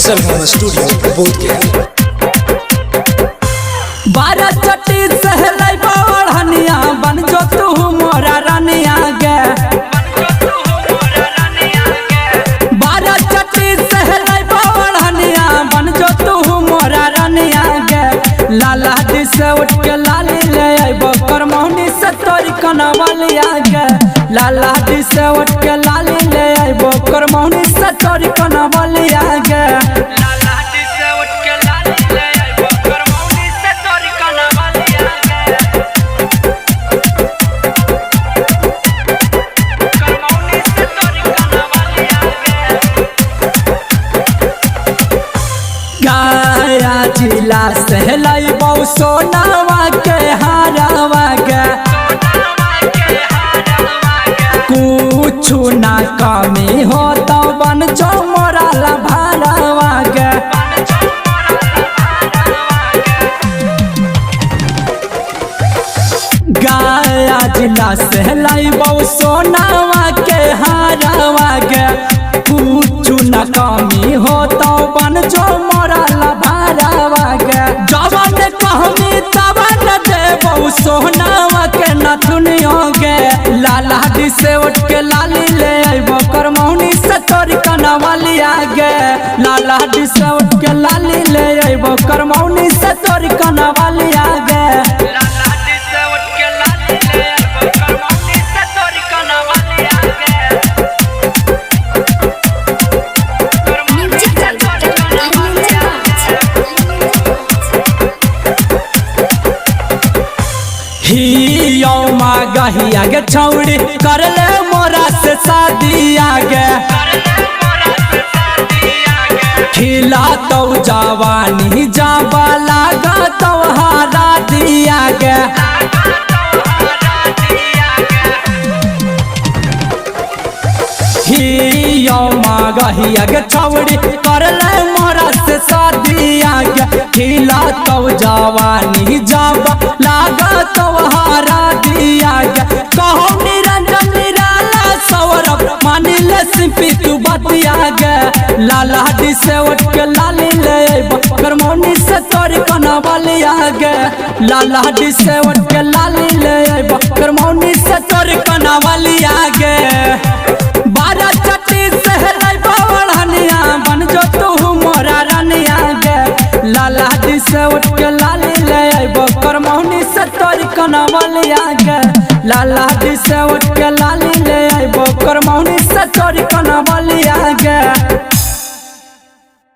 सरगम studio बोध गया। बारह चट्टी सहलाई बढ़निया बन जो तू मोरा रानिया गे। बारह चट्टी सहलाई बढ़निया बन जो तू मोरा रानिया गे। लाला दी से उठ के लाली ले आइबो करमौनी से तोरी कनवलिया गे। लाला दी से उठ के लाली ले आइबो करमौनी से तोरी कनवलिया गे। गाया जिला सहलाई बहु सोनावा के हारावा गे। कुछ ना कमी हो तो बन जो मोरा लभारावा गे। गाया जिला सहलाई बहु सोनावा के हारावा गे। कुछ ना कमी हो तो बन जो मोरा लभारावा गे। जवन कहमी तवन देबो सोनावा के नथुनियो गे। लाला दी से उठ के लाली ले आइबो करमौनी से तोरी कनवलिया गे। लाला दी से उठ के लाली ले आइबो करमौनी से तोरी कनवलिया गे। हियो माँ गहिया गे छौड़ी कर ले मोरा से शादी आगे। खिला तो जवानी जाबा लागा तो हारा दिया गे। हियो माँ गहिया गे छौड़ी कर ले मोरा से शादी आगे। खिला तो जवानी जाबा लागा तो हारा दिया गे। कहो निरंजन निराला सौरभ मानी ले सिंपी तू बतिया गे। लाला दी से उठ के लाली ले आइबो करमौनी से तोरी कनवलिया गे। लाला दी से उठ के लाली ले आइबो करमौनी से तोरी कनवलिया गे। बारह चट्टी सहलाई बढ़निया बन जो तू मोरा रानिया गे। लाला दी से उठ के लाली ले आइबो करमौनी से तोरी कनवलिया गे। लाला दी से उठ के लाली ले आइबो करमौनी से तोरी